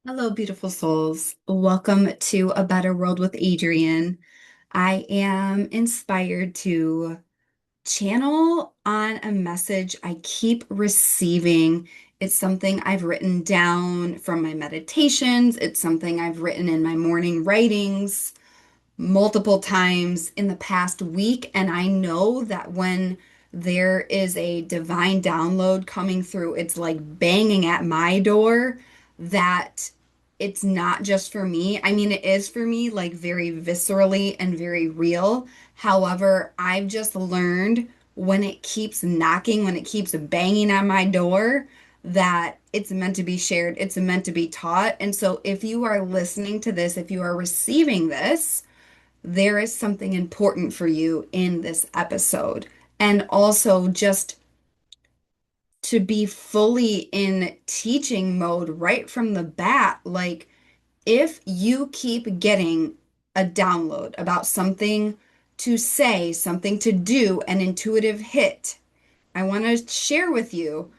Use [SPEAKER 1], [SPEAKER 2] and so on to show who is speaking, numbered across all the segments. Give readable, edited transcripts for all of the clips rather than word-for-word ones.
[SPEAKER 1] Hello, beautiful souls. Welcome to A Better World with Adrienne. I am inspired to channel on a message I keep receiving. It's something I've written down from my meditations, it's something I've written in my morning writings multiple times in the past week. And I know that when there is a divine download coming through, it's like banging at my door, that it's not just for me. I mean, it is for me, like very viscerally and very real. However, I've just learned when it keeps knocking, when it keeps banging on my door, that it's meant to be shared, it's meant to be taught. And so if you are listening to this, if you are receiving this, there is something important for you in this episode. And also, just to be fully in teaching mode right from the bat, like if you keep getting a download about something to say, something to do, an intuitive hit, I want to share with you,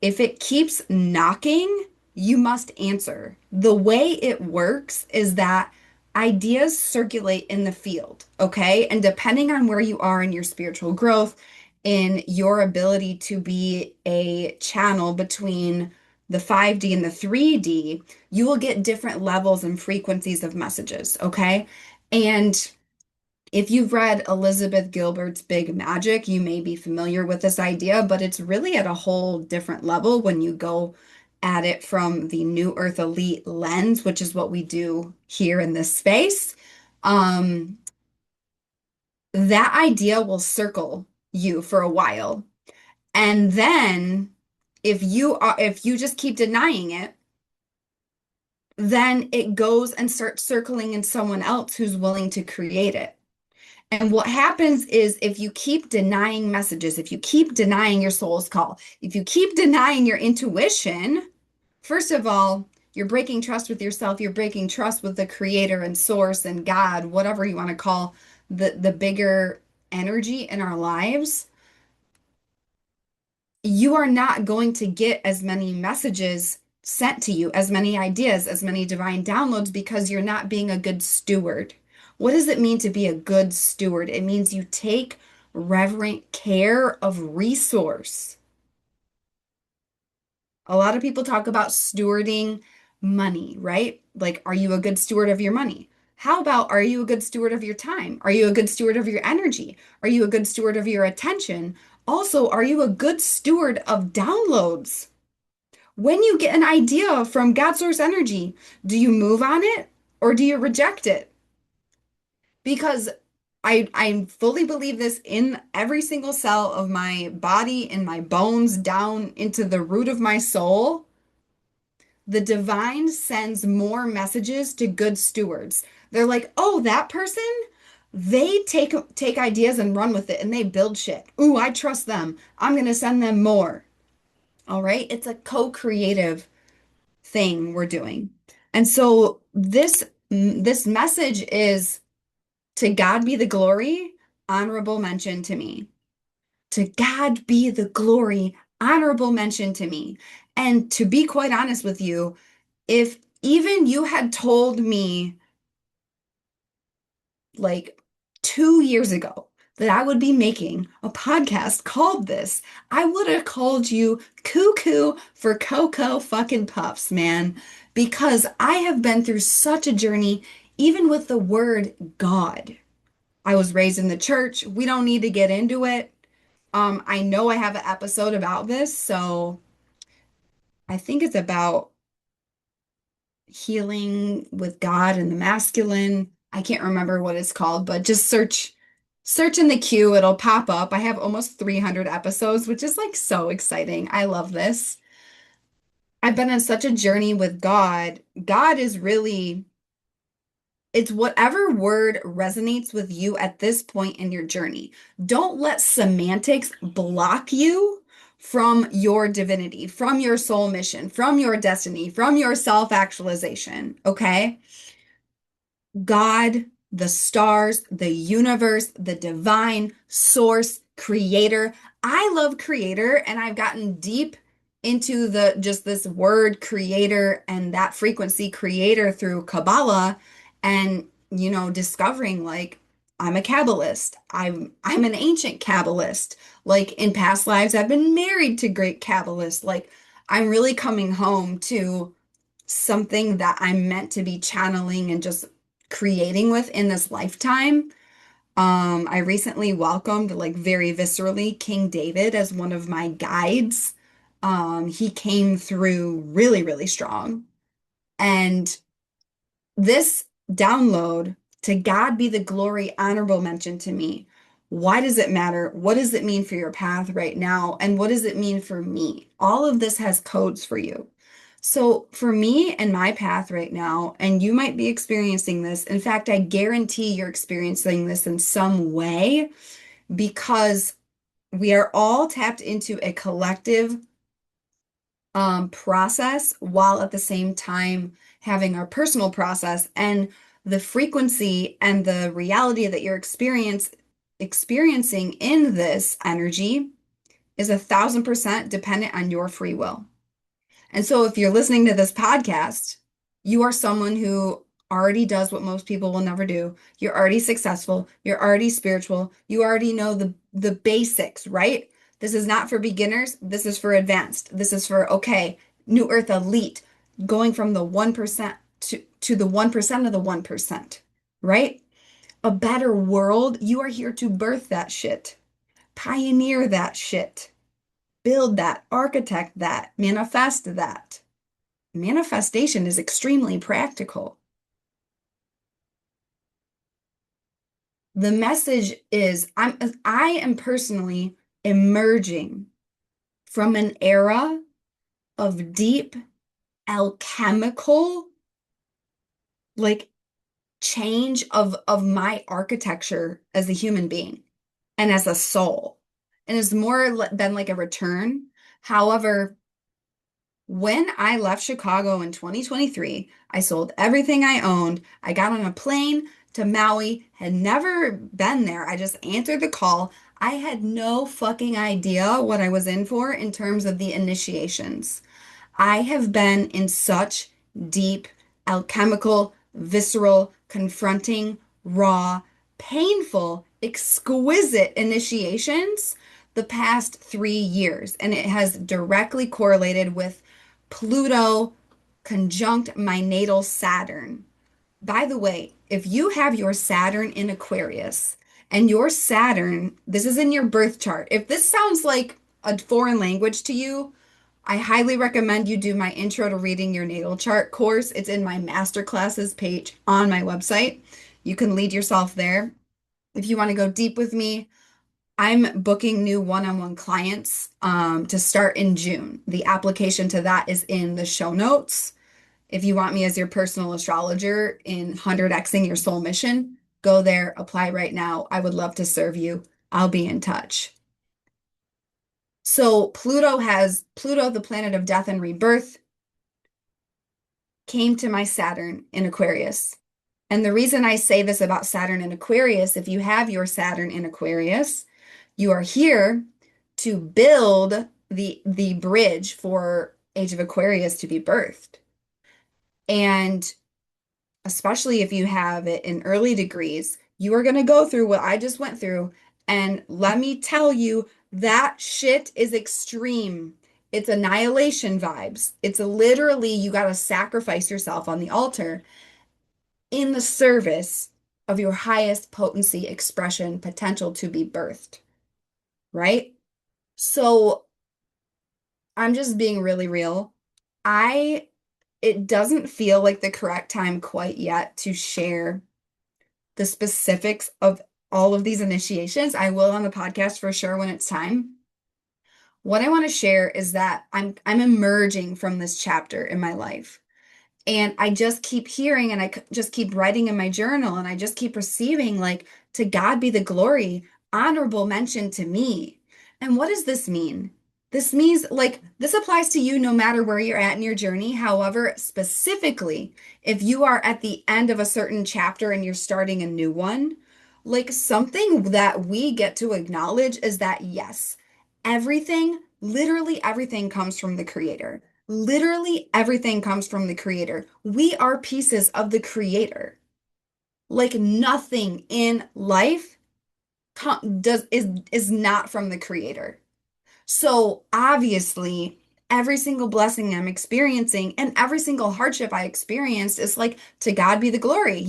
[SPEAKER 1] if it keeps knocking, you must answer. The way it works is that ideas circulate in the field, okay? And depending on where you are in your spiritual growth, in your ability to be a channel between the 5D and the 3D, you will get different levels and frequencies of messages, okay? And if you've read Elizabeth Gilbert's Big Magic, you may be familiar with this idea, but it's really at a whole different level when you go at it from the New Earth Elite lens, which is what we do here in this space. Um, that idea will circle you for a while. And then if you just keep denying it, then it goes and starts circling in someone else who's willing to create it. And what happens is if you keep denying messages, if you keep denying your soul's call, if you keep denying your intuition, first of all, you're breaking trust with yourself, you're breaking trust with the creator and source and God, whatever you want to call the bigger energy in our lives. You are not going to get as many messages sent to you, as many ideas, as many divine downloads because you're not being a good steward. What does it mean to be a good steward? It means you take reverent care of resource. A lot of people talk about stewarding money, right? Like, are you a good steward of your money? How about, are you a good steward of your time? Are you a good steward of your energy? Are you a good steward of your attention? Also, are you a good steward of downloads? When you get an idea from God source energy, do you move on it or do you reject it? Because I fully believe this in every single cell of my body, in my bones, down into the root of my soul. The divine sends more messages to good stewards. They're like, "Oh, that person, they take ideas and run with it and they build shit. Ooh, I trust them. I'm going to send them more." All right? It's a co-creative thing we're doing. And so this message is, to God be the glory, honorable mention to me. To God be the glory, honorable mention to me. And to be quite honest with you, if even you had told me like 2 years ago that I would be making a podcast called this, I would have called you cuckoo for Cocoa fucking Puffs, man, because I have been through such a journey, even with the word God. I was raised in the church. We don't need to get into it. I know I have an episode about this, so I think it's about healing with God and the masculine. I can't remember what it's called, but just search in the queue, it'll pop up. I have almost 300 episodes, which is like so exciting. I love this. I've been on such a journey with God. God is really, it's whatever word resonates with you at this point in your journey. Don't let semantics block you from your divinity, from your soul mission, from your destiny, from your self-actualization, okay? God, the stars, the universe, the divine source, creator. I love creator, and I've gotten deep into the just this word creator and that frequency creator through Kabbalah and discovering like I'm a Kabbalist. I'm an ancient Kabbalist. Like in past lives I've been married to great Kabbalists. Like I'm really coming home to something that I'm meant to be channeling and just creating with in this lifetime. I recently welcomed, like very viscerally, King David as one of my guides. He came through really, really strong. And this download, to God be the glory, honorable mention to me. Why does it matter? What does it mean for your path right now? And what does it mean for me? All of this has codes for you. So for me and my path right now, and you might be experiencing this. In fact, I guarantee you're experiencing this in some way because we are all tapped into a collective process while at the same time having our personal process and the frequency and the reality that you're experiencing in this energy is 1,000% dependent on your free will. And so if you're listening to this podcast, you are someone who already does what most people will never do. You're already successful, you're already spiritual, you already know the basics, right? This is not for beginners, this is for advanced. This is for okay, new earth elite, going from the 1% to the 1% of the 1%, right? A better world, you are here to birth that shit. Pioneer that shit. Build that, architect that, manifest that. Manifestation is extremely practical. The message is I am personally emerging from an era of deep alchemical like change of my architecture as a human being and as a soul. And it's more than like a return. However, when I left Chicago in 2023, I sold everything I owned. I got on a plane to Maui, had never been there. I just answered the call. I had no fucking idea what I was in for in terms of the initiations. I have been in such deep, alchemical, visceral, confronting, raw, painful, exquisite initiations the past 3 years. And it has directly correlated with Pluto conjunct my natal Saturn. By the way, if you have your Saturn in Aquarius and your Saturn, this is in your birth chart. If this sounds like a foreign language to you, I highly recommend you do my Intro to Reading Your Natal Chart course. It's in my masterclasses page on my website. You can lead yourself there. If you want to go deep with me, I'm booking new one-on-one clients to start in June. The application to that is in the show notes. If you want me as your personal astrologer in 100xing your soul mission, go there, apply right now. I would love to serve you. I'll be in touch. So Pluto, the planet of death and rebirth, came to my Saturn in Aquarius. And the reason I say this about Saturn in Aquarius, if you have your Saturn in Aquarius, you are here to build the bridge for Age of Aquarius to be birthed. And especially if you have it in early degrees, you are going to go through what I just went through. And let me tell you, that shit is extreme. It's annihilation vibes. It's literally, you got to sacrifice yourself on the altar in the service of your highest potency, expression, potential to be birthed, right? So I'm just being really real. I It doesn't feel like the correct time quite yet to share the specifics of all of these initiations. I will on the podcast for sure when it's time. What I want to share is that I'm emerging from this chapter in my life. And I just keep hearing and just keep writing in my journal and I just keep receiving like to God be the glory, honorable mention to me. And what does this mean? This means like this applies to you no matter where you're at in your journey. However, specifically, if you are at the end of a certain chapter and you're starting a new one, like something that we get to acknowledge is that yes, everything Literally everything comes from the creator. Literally everything comes from the creator. We are pieces of the creator. Like nothing in life does is not from the creator. So obviously, every single blessing I'm experiencing and every single hardship I experienced is like, to God be the glory.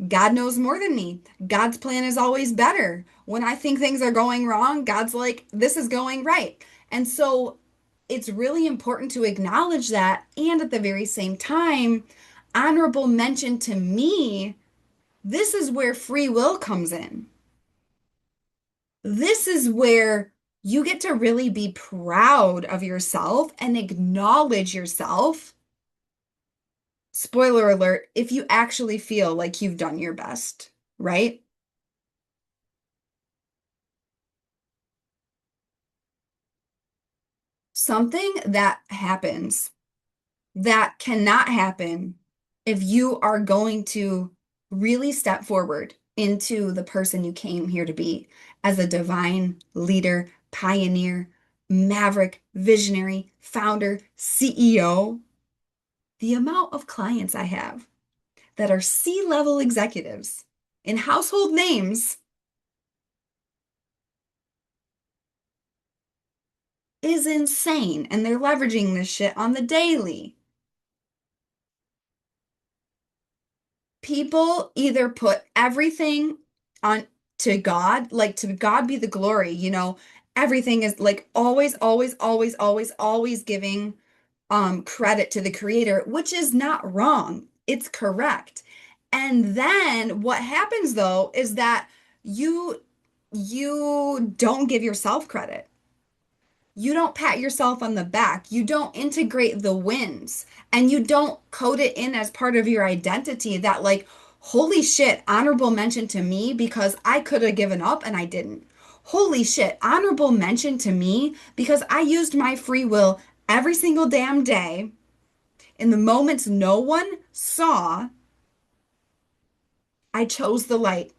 [SPEAKER 1] God knows more than me. God's plan is always better. When I think things are going wrong, God's like, this is going right. And so it's really important to acknowledge that. And at the very same time, honorable mention to me, this is where free will comes in. This is where you get to really be proud of yourself and acknowledge yourself. Spoiler alert, if you actually feel like you've done your best, right? Something that happens that cannot happen if you are going to really step forward into the person you came here to be as a divine leader, pioneer, maverick, visionary, founder, CEO. The amount of clients I have that are C-level executives in household names is insane, and they're leveraging this shit on the daily. People either put everything on to God, like to God be the glory, everything is like always, always, always, always, always giving credit to the creator, which is not wrong. It's correct. And then what happens though is that you you don't give yourself credit. You don't pat yourself on the back. You don't integrate the wins and you don't code it in as part of your identity that, like, holy shit, honorable mention to me because I could have given up and I didn't. Holy shit, honorable mention to me because I used my free will every single damn day in the moments no one saw. I chose the light.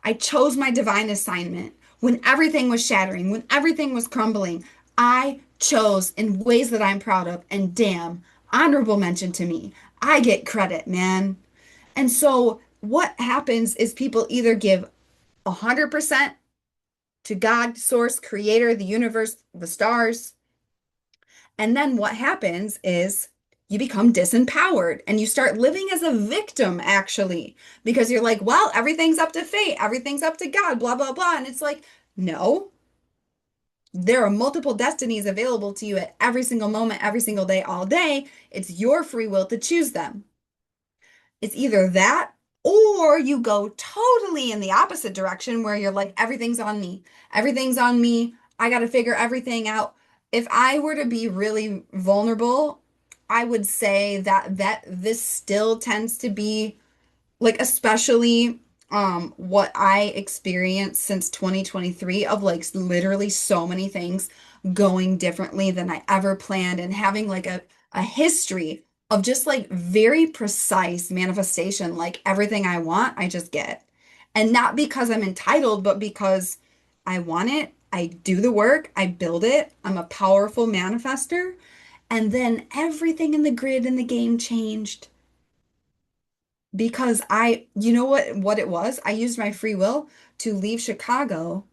[SPEAKER 1] I chose my divine assignment. When everything was shattering, when everything was crumbling, I chose in ways that I'm proud of. And damn, honorable mention to me. I get credit, man. And so what happens is people either give 100% to God, source, creator, the universe, the stars, and then what happens is you become disempowered and you start living as a victim, actually, because you're like, well, everything's up to fate, everything's up to God, blah, blah, blah. And it's like, no, there are multiple destinies available to you at every single moment, every single day, all day. It's your free will to choose them. It's either that or you go totally in the opposite direction where you're like, everything's on me. Everything's on me. I got to figure everything out. If I were to be really vulnerable, I would say that this still tends to be like, especially what I experienced since 2023 of like literally so many things going differently than I ever planned and having like a history of just like very precise manifestation, like everything I want I just get, and not because I'm entitled but because I want it. I do the work, I build it, I'm a powerful manifester. And then everything in the grid in the game changed because you know what it was? I used my free will to leave Chicago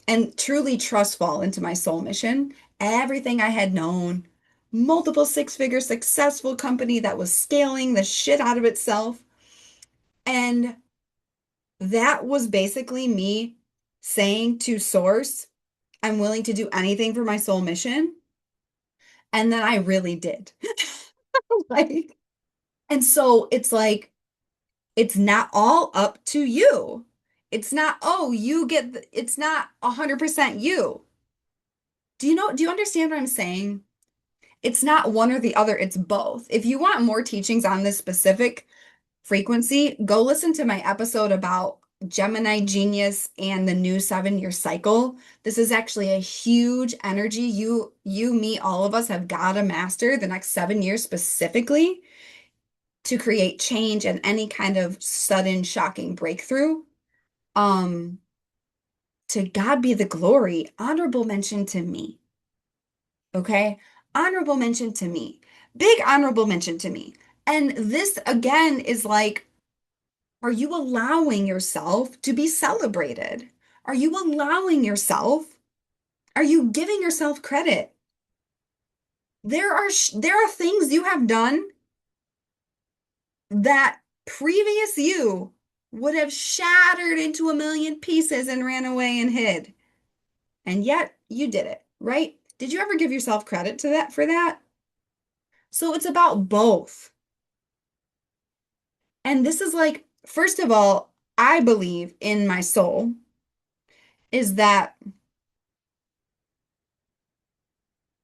[SPEAKER 1] and truly trust fall into my soul mission. Everything I had known, multiple six-figure successful company that was scaling the shit out of itself. And that was basically me saying to Source, I'm willing to do anything for my soul mission. And then I really did. Like, and so it's like, it's not all up to you. It's not, oh, it's not 100% you. Do you understand what I'm saying? It's not one or the other, it's both. If you want more teachings on this specific frequency, go listen to my episode about Gemini genius and the new 7-year cycle. This is actually a huge energy me, all of us have got to master the next 7 years specifically to create change and any kind of sudden shocking breakthrough. Um, to God be the glory, honorable mention to me. Okay. Honorable mention to me. Big honorable mention to me. And this again is like, are you allowing yourself to be celebrated? Are you allowing yourself? Are you giving yourself credit? There are things you have done that previous you would have shattered into a million pieces and ran away and hid. And yet you did it, right? Did you ever give yourself credit to that for that? So it's about both. And this is like, first of all, I believe in my soul is that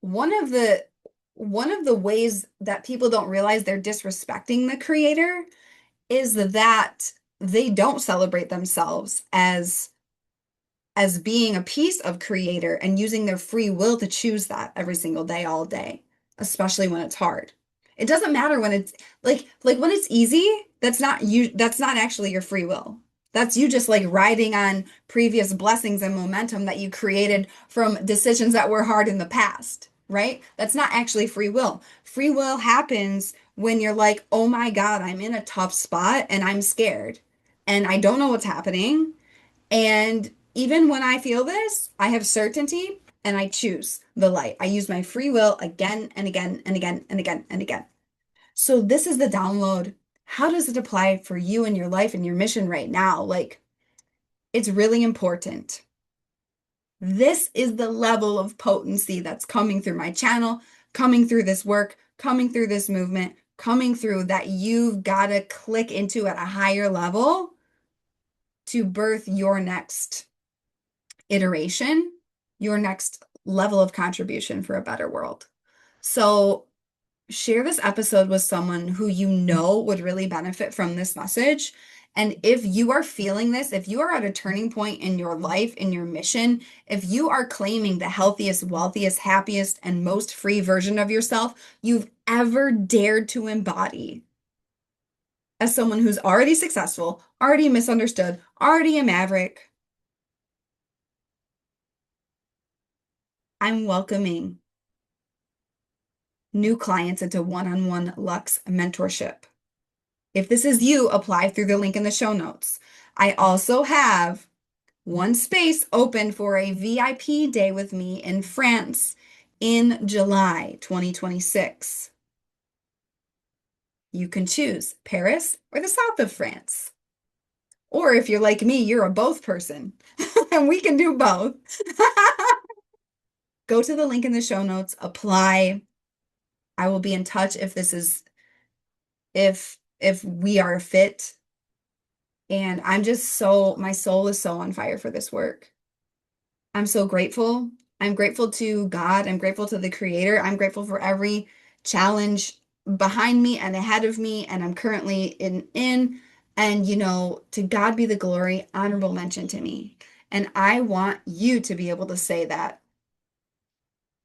[SPEAKER 1] one of the one of the ways that people don't realize they're disrespecting the creator is that they don't celebrate themselves as being a piece of creator and using their free will to choose that every single day, all day, especially when it's hard. It doesn't matter when it's like when it's easy, that's not you, that's not actually your free will. That's you just like riding on previous blessings and momentum that you created from decisions that were hard in the past, right? That's not actually free will. Free will happens when you're like, oh my God, I'm in a tough spot and I'm scared and I don't know what's happening and even when I feel this, I have certainty and I choose the light. I use my free will again and again and again and again and again. So this is the download. How does it apply for you and your life and your mission right now? Like, it's really important. This is the level of potency that's coming through my channel, coming through this work, coming through this movement, coming through that you've got to click into at a higher level to birth your next iteration, your next level of contribution for a better world. So, share this episode with someone who you know would really benefit from this message. And if you are feeling this, if you are at a turning point in your life, in your mission, if you are claiming the healthiest, wealthiest, happiest, and most free version of yourself you've ever dared to embody, as someone who's already successful, already misunderstood, already a maverick, I'm welcoming new clients into one-on-one Lux mentorship. If this is you, apply through the link in the show notes. I also have one space open for a VIP day with me in France in July 2026. You can choose Paris or the south of France. Or if you're like me, you're a both person, and we can do both. Go to the link in the show notes, apply. I will be in touch if this is if we are a fit. And I'm just so, my soul is so on fire for this work. I'm so grateful. I'm grateful to God. I'm grateful to the Creator. I'm grateful for every challenge behind me and ahead of me. And I'm currently in. And to God be the glory, honorable mention to me. And I want you to be able to say that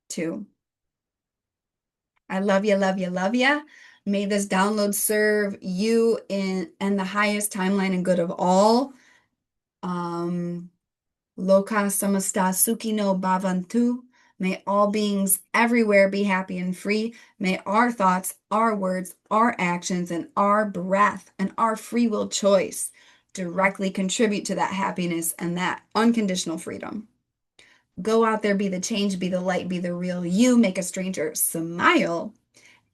[SPEAKER 1] too. I love you, love you, love you. May this download serve you in and the highest timeline and good of all. Loka samasta suki no bhavantu. May all beings everywhere be happy and free. May our thoughts, our words, our actions, and our breath and our free will choice directly contribute to that happiness and that unconditional freedom. Go out there, be the change, be the light, be the real you, make a stranger smile.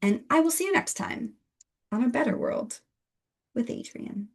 [SPEAKER 1] And I will see you next time on A Better World with Adrienne.